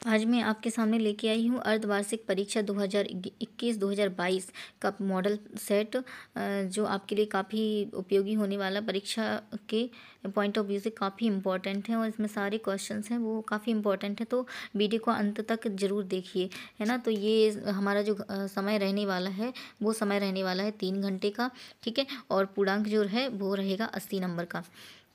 आज मैं आपके सामने लेके आई हूँ अर्धवार्षिक परीक्षा 2021-2022 का मॉडल सेट, जो आपके लिए काफ़ी उपयोगी होने वाला, परीक्षा के पॉइंट ऑफ व्यू से काफ़ी इम्पोर्टेंट है और इसमें सारे क्वेश्चंस हैं वो काफ़ी इम्पोर्टेंट है। तो वीडियो को अंत तक ज़रूर देखिए, है ना। तो ये हमारा जो समय रहने वाला है वो समय रहने वाला है 3 घंटे का, ठीक है। और पूर्णांक जो है वो रहेगा 80 नंबर का।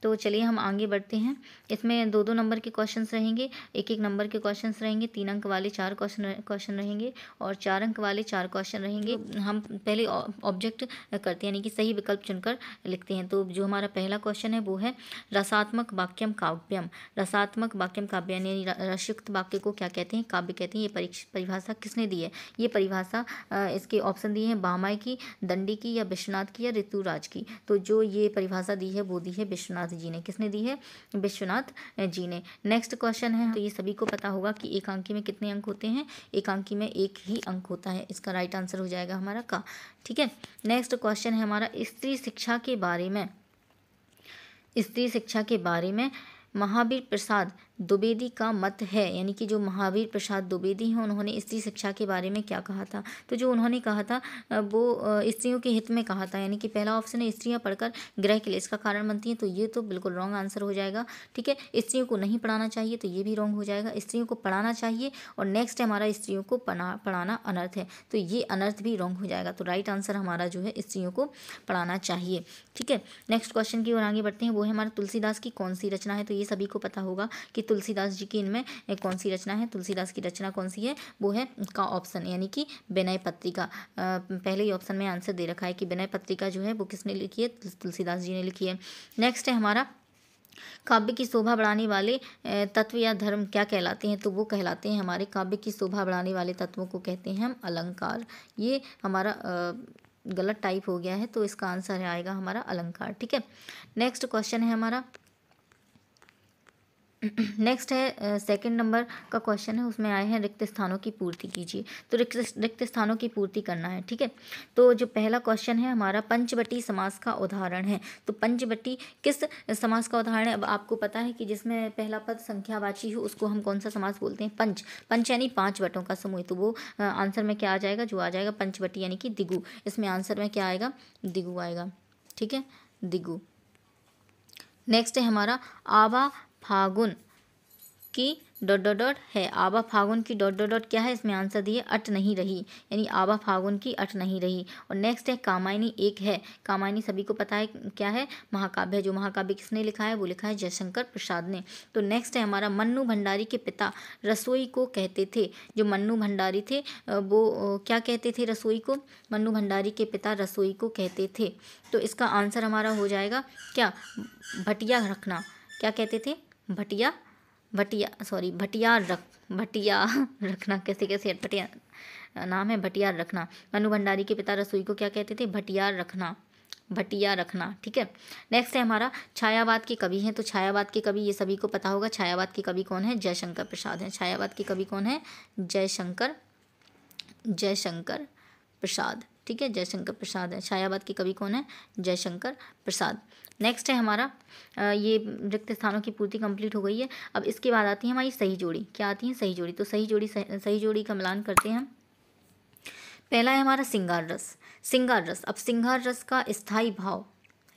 तो चलिए हम आगे बढ़ते हैं। इसमें 2-2 नंबर के क्वेश्चंस रहेंगे, 1-1 नंबर के क्वेश्चंस रहेंगे, 3 अंक वाले 4 क्वेश्चन रहेंगे और 4 अंक वाले 4 क्वेश्चन रहेंगे। हम पहले ऑब्जेक्ट करते हैं, यानी कि सही विकल्प चुनकर लिखते हैं। तो जो हमारा पहला क्वेश्चन है वो है रसात्मक वाक्यम काव्यम। रसात्मक वाक्यम काव्यम यानी रसयुक्त वाक्य को क्या कहते हैं? काव्य कहते हैं। ये परिभाषा किसने दी है? ये परिभाषा इसके ऑप्शन दिए हैं बामाई की, दंडी की, या विश्वनाथ की, या ऋतुराज की। तो जो ये परिभाषा दी है वो दी है विश्वनाथ जी ने। किसने दी है? विश्वनाथ जी ने। नेक्स्ट क्वेश्चन है, तो ये सभी को पता होगा कि एक अंकी में कितने अंक होते हैं? एक अंकी में एक ही अंक होता है। इसका राइट आंसर हो जाएगा हमारा का, ठीक है। नेक्स्ट क्वेश्चन है हमारा स्त्री शिक्षा के बारे में। स्त्री शिक्षा के बारे में महावीर प्रसाद द्विवेदी का मत है, यानी कि जो महावीर प्रसाद द्विवेदी हैं उन्होंने स्त्री शिक्षा के बारे में क्या कहा था? तो जो उन्होंने कहा था वो स्त्रियों के हित में कहा था, यानी कि पहला ऑप्शन है स्त्रियां पढ़कर गृह क्लेश का कारण बनती हैं, तो ये तो बिल्कुल रॉन्ग आंसर हो जाएगा, ठीक है। स्त्रियों को नहीं पढ़ाना चाहिए, तो ये भी रॉन्ग हो जाएगा। स्त्रियों को पढ़ाना चाहिए, और नेक्स्ट है हमारा स्त्रियों को पढ़ाना अनर्थ है, तो ये अनर्थ भी रॉन्ग हो जाएगा। तो राइट आंसर हमारा जो है स्त्रियों को पढ़ाना चाहिए, ठीक है। नेक्स्ट क्वेश्चन की ओर आगे बढ़ते हैं। वो है हमारा तुलसीदास की कौन सी रचना है? तो ये सभी को पता होगा कि तुलसीदास जी की इनमें कौन सी रचना है। तुलसीदास की रचना कौन सी है? वो है का ऑप्शन, यानी कि विनय पत्रिका। पहले ही ऑप्शन में आंसर दे रखा है कि विनय पत्रिका जो है वो किसने लिखी है? तुलसीदास जी ने लिखी है। नेक्स्ट है हमारा काव्य की शोभा बढ़ाने वाले तत्व या धर्म क्या कहलाते हैं? तो वो कहलाते हैं हमारे काव्य की शोभा बढ़ाने वाले तत्वों को कहते हैं हम अलंकार। ये हमारा गलत टाइप हो गया है, तो इसका आंसर आएगा हमारा अलंकार, ठीक है। नेक्स्ट क्वेश्चन है हमारा नेक्स्ट है सेकंड नंबर का क्वेश्चन है, उसमें आए हैं रिक्त स्थानों की पूर्ति कीजिए। तो रिक्त स्थानों की पूर्ति करना है, ठीक है। तो जो पहला क्वेश्चन है हमारा पंचवटी समास का उदाहरण है। तो पंचवटी किस समास का उदाहरण है? अब आपको पता है कि जिसमें पहला पद संख्यावाची हो उसको हम कौन सा समास बोलते हैं? पंच। पंच यानी 5 वटों का समूह। तो वो आंसर में क्या आ जाएगा? जो आ जाएगा पंचवटी यानी कि दिगु। इसमें आंसर में क्या आएगा? दिगु आएगा, ठीक है, दिगु। नेक्स्ट है हमारा आवा फागुन की डॉट डॉट डॉट है। आवा फागुन की डॉट डॉट डॉट क्या है? इसमें आंसर दिए अट नहीं रही, यानी आवा फागुन की अट नहीं रही। और नेक्स्ट है कामायनी एक है। कामायनी सभी को पता है क्या है? महाकाव्य है। जो महाकाव्य किसने लिखा है? वो लिखा है जयशंकर प्रसाद ने। तो नेक्स्ट है हमारा मन्नू भंडारी के पिता रसोई को कहते थे। जो मन्नू भंडारी थे वो क्या कहते थे रसोई को? मन्नू भंडारी के पिता रसोई को कहते थे। तो इसका आंसर हमारा हो जाएगा क्या? भटिया रखना। क्या कहते थे? भटिया भटिया रखना। कैसे कैसे भटिया नाम है, भटियार रखना। मनु भंडारी के पिता रसोई को क्या कहते थे? भटियार रखना, ठीक है। नेक्स्ट है हमारा छायावाद के कवि हैं। तो छायावाद के कवि ये सभी को पता होगा। छायावाद के कवि कौन है? जयशंकर प्रसाद हैं। छायावाद के कवि कौन है? जयशंकर प्रसाद, ठीक है, जयशंकर प्रसाद है। छायावाद के कवि कौन है? जयशंकर प्रसाद। नेक्स्ट है हमारा ये रिक्त स्थानों की पूर्ति कंप्लीट हो गई है। अब इसके बाद आती है हमारी सही जोड़ी। क्या आती है? सही जोड़ी। तो सही जोड़ी का मिलान करते हैं हम। पहला है हमारा सिंगार रस। अब सिंगार रस का स्थायी भाव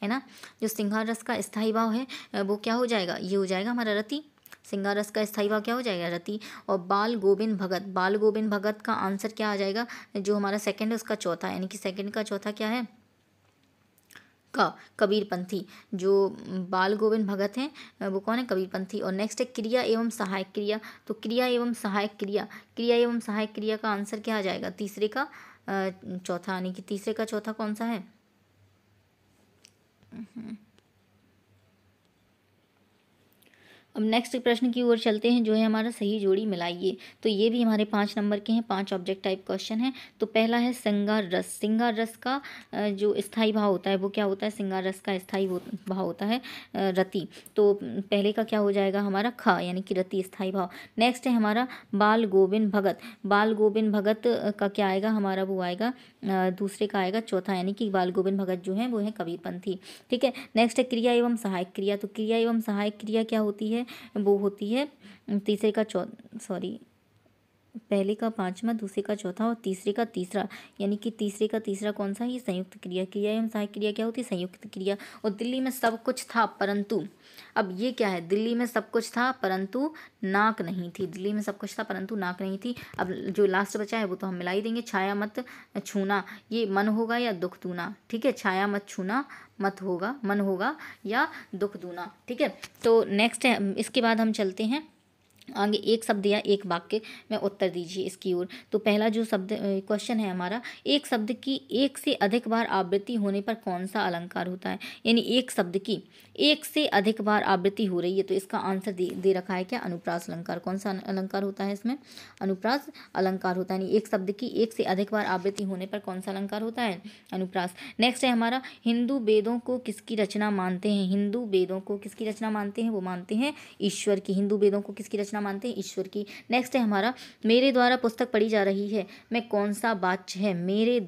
है ना, जो सिंगार रस का स्थायी भाव है वो क्या हो जाएगा? ये हो जाएगा हमारा रति। सिंगार रस का स्थायी भाव क्या हो जाएगा? रति। और बाल गोविंद भगत का आंसर क्या आ जाएगा? जो हमारा सेकंड है उसका चौथा, यानी कि सेकंड का चौथा क्या है? कबीरपंथी। जो बाल गोविंद भगत हैं वो कौन है? कबीरपंथी। और नेक्स्ट है क्रिया एवं सहायक क्रिया। तो क्रिया एवं सहायक क्रिया का आंसर क्या आ जाएगा? तीसरे का चौथा, यानी कि तीसरे का चौथा कौन सा है? अब नेक्स्ट प्रश्न की ओर चलते हैं, जो है हमारा सही जोड़ी मिलाइए। तो ये भी हमारे 5 नंबर के हैं, 5 ऑब्जेक्ट टाइप क्वेश्चन है। तो पहला है सिंगार रस का जो स्थायी भाव होता है वो क्या होता है? सिंगार रस का स्थायी भाव होता है रति। तो पहले का क्या हो जाएगा हमारा? ख, यानी कि रति स्थायी भाव। नेक्स्ट है हमारा बाल गोविंद भगत का क्या आएगा हमारा? वो आएगा दूसरे का आएगा चौथा, यानी कि बाल गोविंद भगत जो हैं वो हैं कबीरपंथी, ठीक है। नेक्स्ट है क्रिया एवं सहायक क्रिया। तो क्रिया एवं सहायक क्रिया क्या होती है? वो होती है तीसरे का पहले का पांचवा, दूसरे का चौथा और तीसरे का तीसरा, यानी कि तीसरे का तीसरा कौन सा है? ये संयुक्त क्रिया। क्रिया एवं सहायक क्रिया क्या होती है? संयुक्त क्रिया। और दिल्ली में सब कुछ था परंतु, अब ये क्या है? दिल्ली में सब कुछ था परंतु नाक नहीं थी। दिल्ली में सब कुछ था परंतु नाक नहीं थी। अब जो लास्ट बचा है वो तो हम मिला ही देंगे। छाया मत छूना, ये मन होगा या दुख दूना? ठीक है, छाया मत छूना, मत होगा, मन होगा या दुख दूना। ठीक है, तो नेक्स्ट है, इसके बाद हम चलते हैं आगे। एक शब्द या एक वाक्य में उत्तर दीजिए इसकी ओर। तो पहला जो शब्द क्वेश्चन है हमारा, एक शब्द की एक से अधिक बार आवृत्ति होने पर कौन सा अलंकार होता है? यानी एक शब्द की एक से अधिक बार आवृत्ति हो रही है तो इसका आंसर दे रखा है क्या? अनुप्रास अलंकार। कौन सा अलंकार होता है इसमें? अनुप्रास अलंकार होता है। यानी एक शब्द की एक से अधिक बार आवृत्ति होने पर कौन सा अलंकार होता है? अनुप्रास। नेक्स्ट है हमारा, हिंदू वेदों को किसकी रचना मानते हैं? हिंदू वेदों को किसकी रचना मानते हैं? वो मानते हैं ईश्वर की। हिंदू वेदों को किसकी रचना मानते हैं? ईश्वर की। नेक्स्ट है हमारा, मेरे द्वारा पुस्तक पढ़ी जा रही है में कौन सा वाच्य है? मेरे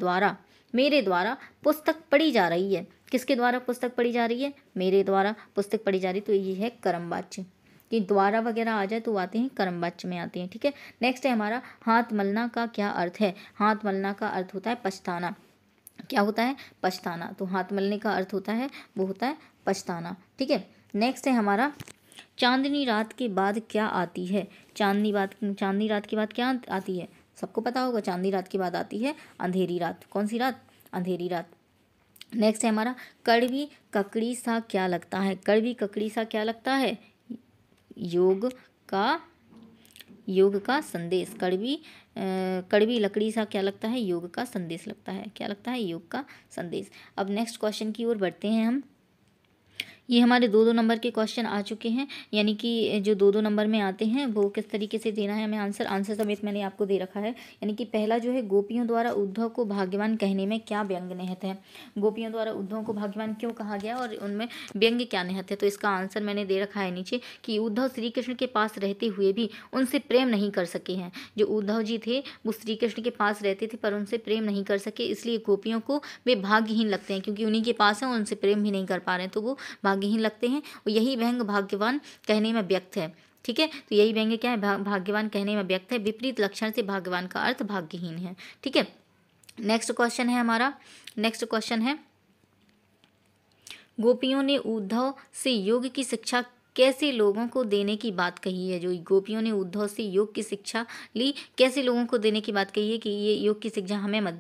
द्वारा पुस्तक पढ़ी जा रही है। किसके द्वारा पुस्तक पढ़ी जा रही है? मेरे द्वारा पुस्तक पढ़ी जा रही, तो ये है कर्म वाच्य। कि द्वारा वगैरह आ जाए तो आते हैं कर्म वाच्य में आते हैं। ठीक है, नेक्स्ट है हमारा, हाथ मलना का क्या अर्थ है? हाथ मलना का अर्थ होता है पछताना। क्या होता है? पछताना। तो हाथ मलने का अर्थ होता है, वो होता है पछताना। ठीक है, नेक्स्ट है हमारा, चांदनी रात के बाद क्या आती है? चांदनी रात के बाद क्या आती है? सबको पता होगा, चांदनी रात के बाद आती है अंधेरी रात। कौन सी रात? अंधेरी रात। नेक्स्ट है हमारा, कड़वी ककड़ी सा क्या लगता है? कड़वी ककड़ी सा क्या लगता है? योग का संदेश। कड़वी लकड़ी सा क्या लगता है? योग का संदेश लगता है। क्या लगता है? योग का संदेश। अब नेक्स्ट क्वेश्चन की ओर बढ़ते हैं हम। ये हमारे 2-2 नंबर के क्वेश्चन आ चुके हैं, यानी कि जो 2-2 नंबर में आते हैं वो किस तरीके से देना है हमें आंसर समेत मैंने आपको दे रखा है। यानी कि पहला जो है, गोपियों द्वारा उद्धव को भाग्यवान कहने में क्या व्यंग निहित है? गोपियों द्वारा उद्धव को भाग्यवान क्यों कहा गया और उनमें व्यंग क्या निहित है? तो इसका आंसर मैंने दे रखा है नीचे, कि उद्धव श्री कृष्ण के पास रहते हुए भी उनसे प्रेम नहीं कर सके हैं। जो उद्धव जी थे वो श्री कृष्ण के पास रहते थे पर उनसे प्रेम नहीं कर सके, इसलिए गोपियों को वे भाग्यहीन लगते हैं, क्योंकि उन्हीं के पास हैं, उनसे प्रेम भी नहीं कर पा रहे हैं तो वो भाग्यहीन लगते हैं। और यही व्यंग भाग्यवान कहने में व्यक्त है। ठीक है, तो यही व्यंग क्या है? भाग्यवान कहने में व्यक्त है। विपरीत लक्षण से भाग्यवान का अर्थ भाग्यहीन है। ठीक है, नेक्स्ट क्वेश्चन है हमारा, नेक्स्ट क्वेश्चन है, गोपियों ने उद्धव से योग की शिक्षा कैसे लोगों को देने की बात कही है? जो गोपियों ने उद्धव से योग की शिक्षा ली, कैसे लोगों को देने की बात कही है कि ये योग की शिक्षा हमें मत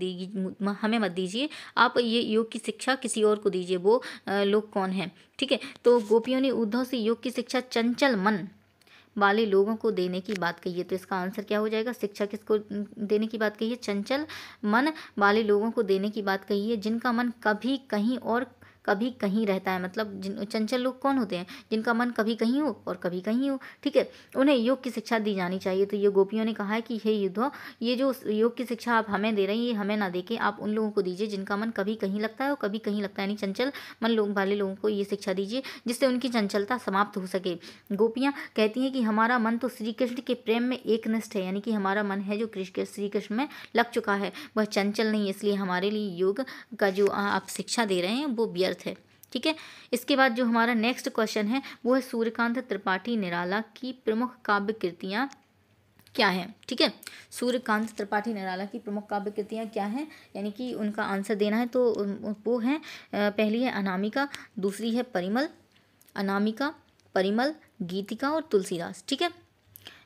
दीजिए, आप ये योग की शिक्षा किसी और को दीजिए। वो लोग कौन हैं? ठीक है, तो गोपियों ने उद्धव से योग की शिक्षा चंचल मन वाले लोगों को देने की बात कही है। तो इसका आंसर क्या हो जाएगा? शिक्षा किसको देने की बात कही है? चंचल मन वाले लोगों को देने की बात कही है, जिनका मन कभी कहीं और कभी कहीं रहता है। मतलब चंचल लोग कौन होते हैं? जिनका मन कभी कहीं हो और कभी कहीं हो। ठीक है, उन्हें योग की शिक्षा दी जानी चाहिए। तो ये गोपियों ने कहा है कि हे युद्धो, ये जो योग की शिक्षा आप हमें दे रही हैं, ये हमें ना देके आप उन लोगों को दीजिए जिनका मन कभी कहीं लगता है और कभी कहीं लगता है। यानी चंचल मन वाले लोगों को ये शिक्षा दीजिए जिससे उनकी चंचलता समाप्त हो सके। गोपियाँ कहती हैं कि हमारा मन तो श्री कृष्ण के प्रेम में एकनिष्ठ है, यानी कि हमारा मन है जो श्री कृष्ण में लग चुका है, वह चंचल नहीं, इसलिए हमारे लिए योग का जो आप शिक्षा दे रहे हैं वो व्यर्थ है। ठीक है, इसके बाद जो हमारा नेक्स्ट क्वेश्चन है वो है, सूर्यकांत त्रिपाठी निराला की प्रमुख काव्य कृतियाँ क्या हैं? ठीक है, सूर्यकांत त्रिपाठी निराला की प्रमुख काव्य कृतियाँ क्या हैं, यानी कि उनका आंसर देना है। तो वो हैं, पहली है अनामिका, दूसरी है परिमल, अनामिका, परिमल, गीतिका और तुलसीदास। ठीक है,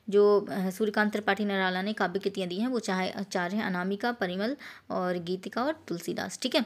जो सूर्यकांत त्रिपाठी निराला ने काव्य कृतियाँ दी हैं वो चार हैं, अनामिका, परिमल और गीतिका और तुलसीदास। ठीक है,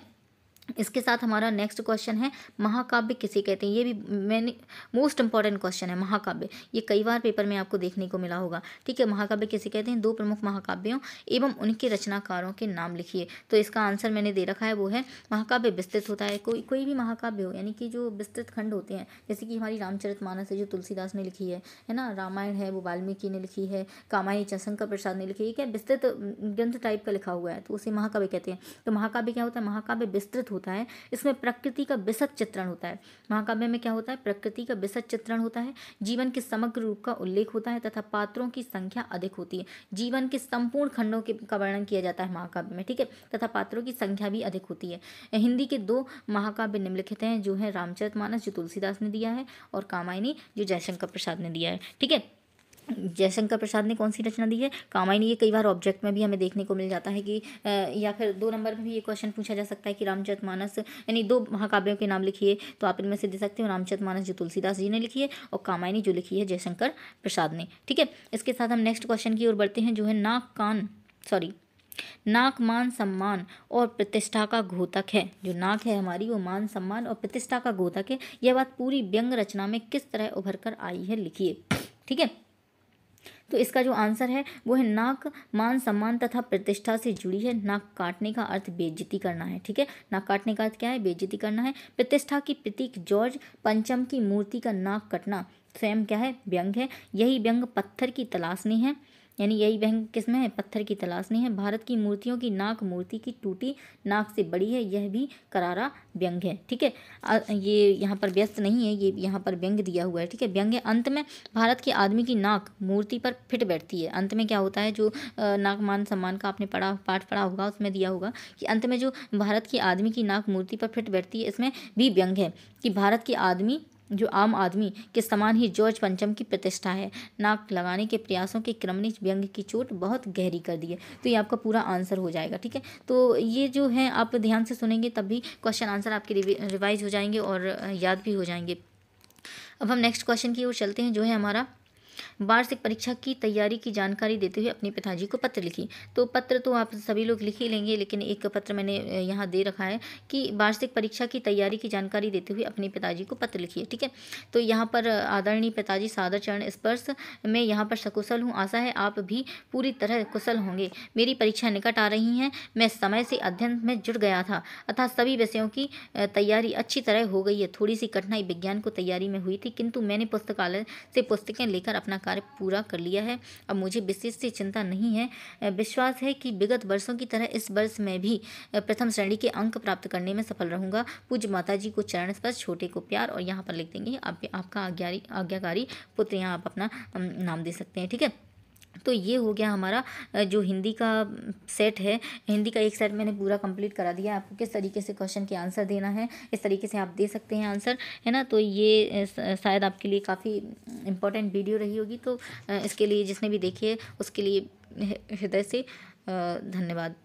इसके साथ हमारा नेक्स्ट क्वेश्चन है, महाकाव्य किसे कहते हैं? ये भी मैंने मोस्ट इंपॉर्टेंट क्वेश्चन है महाकाव्य, ये कई बार पेपर में आपको देखने को मिला होगा। ठीक है, महाकाव्य किसे कहते हैं? 2 प्रमुख महाकाव्यों एवं उनके रचनाकारों के नाम लिखिए। तो इसका आंसर मैंने दे रखा है, वो है महाकाव्य विस्तृत होता है। कोई भी महाकाव्य हो, यानी कि जो विस्तृत खंड होते हैं, जैसे कि हमारी रामचरितमानस है जो तुलसीदास ने लिखी है ना, रामायण है वो वाल्मीकि ने लिखी है, कामायनी शंकर प्रसाद ने लिखी है, क्या विस्तृत ग्रंथ टाइप का लिखा हुआ है, तो उसे महाकाव्य कहते हैं। तो महाकाव्य क्या होता है? महाकाव्य विस्तृत होता है, इसमें प्रकृति का विशद चित्रण होता है। महाकाव्य में क्या होता है? प्रकृति का विशद चित्रण होता है, जीवन के समग्र रूप का उल्लेख होता है तथा पात्रों की संख्या अधिक होती है। जीवन के संपूर्ण खंडों का वर्णन किया जाता है महाकाव्य में। ठीक है, तथा पात्रों की संख्या भी अधिक होती है। हिंदी के 2 महाकाव्य निम्नलिखित हैं, जो है रामचरितमानस जो तुलसीदास ने दिया है और कामायनी जो जयशंकर प्रसाद ने दिया है। ठीक है, जयशंकर प्रसाद ने कौन सी रचना दी है? कामायनी। ये कई बार ऑब्जेक्ट में भी हमें देखने को मिल जाता है कि या फिर 2 नंबर में भी ये क्वेश्चन पूछा जा सकता है कि रामचरितमानस यानी 2 महाकाव्यों के नाम लिखिए, तो आप इनमें से दे सकते हो रामचरितमानस जो तुलसीदास जी ने लिखी है और कामायनी जो लिखी है जयशंकर प्रसाद ने। ठीक है, इसके साथ हम नेक्स्ट क्वेश्चन की ओर बढ़ते हैं जो है नाक मान सम्मान और प्रतिष्ठा का घोतक है। जो नाक है हमारी वो मान सम्मान और प्रतिष्ठा का घोतक है। यह बात पूरी व्यंग रचना में किस तरह उभर कर आई है, लिखिए। ठीक है, तो इसका जो आंसर है वो है नाक मान सम्मान तथा प्रतिष्ठा से जुड़ी है। नाक काटने का अर्थ बेइज्जती करना है। ठीक है, नाक काटने का अर्थ क्या है? बेइज्जती करना है। प्रतिष्ठा की प्रतीक जॉर्ज पंचम की मूर्ति का नाक कटना स्वयं क्या है? व्यंग है। यही व्यंग पत्थर की तलाशनी है, यानी यही व्यंग किसमें है? पत्थर की तलाशनी है। भारत की मूर्तियों की नाक मूर्ति की टूटी नाक से बड़ी है, यह भी करारा व्यंग है। ठीक है, ये यहाँ पर व्यस्त नहीं है, ये यहाँ पर व्यंग दिया हुआ है। ठीक है, व्यंग है। अंत में भारत के आदमी की नाक मूर्ति पर फिट बैठती है। अंत में क्या होता है? जो नाक मान सम्मान का आपने पाठ पढ़ा होगा, उसमें दिया होगा कि अंत में जो भारत की आदमी की नाक मूर्ति पर फिट बैठती है, इसमें भी व्यंग है कि भारत के आदमी जो आम आदमी के समान ही जॉर्ज पंचम की प्रतिष्ठा है। नाक लगाने के प्रयासों के क्रम ने इस व्यंग की चोट बहुत गहरी कर दी है। तो ये आपका पूरा आंसर हो जाएगा। ठीक है, तो ये जो है आप ध्यान से सुनेंगे तब भी क्वेश्चन आंसर आपके रिवाइज हो जाएंगे और याद भी हो जाएंगे। अब हम नेक्स्ट क्वेश्चन की ओर चलते हैं जो है हमारा वार्षिक परीक्षा की तैयारी की जानकारी देते हुए अपने पिताजी को पत्र लिखी। तो पत्र तो आप सभी लोग लिख ही लेंगे, लेकिन एक पत्र मैंने यहाँ दे रखा है कि वार्षिक परीक्षा की तैयारी की जानकारी देते हुए अपने पिताजी को पत्र लिखिए। ठीक है, तो यहाँ पर आदरणीय पिताजी, सादर चरण स्पर्श, मैं यहाँ पर सकुशल हूँ। आशा है आप भी पूरी तरह कुशल होंगे। मेरी परीक्षा निकट आ रही हैं। मैं समय से अध्ययन में जुट गया था, अतः सभी विषयों की तैयारी अच्छी तरह हो गई है। थोड़ी सी कठिनाई विज्ञान को तैयारी में हुई थी, किंतु मैंने पुस्तकालय से पुस्तकें लेकर अपना कार्य पूरा कर लिया है। अब मुझे विशेष से चिंता नहीं है। विश्वास है कि विगत वर्षों की तरह इस वर्ष में भी प्रथम श्रेणी के अंक प्राप्त करने में सफल रहूंगा। पूज्य माता जी को चरण स्पर्श, छोटे को प्यार, और यहाँ पर लिख देंगे आपका आज्ञाकारी पुत्र। यहाँ आप अपना नाम दे सकते हैं। ठीक है, तो ये हो गया हमारा जो हिंदी का सेट है। हिंदी का एक सेट मैंने पूरा कंप्लीट करा दिया। आपको किस तरीके से क्वेश्चन के आंसर देना है, इस तरीके से आप दे सकते हैं आंसर, है ना। तो ये शायद आपके लिए काफ़ी इम्पोर्टेंट वीडियो रही होगी। तो इसके लिए जिसने भी देखी है उसके लिए हृदय से धन्यवाद।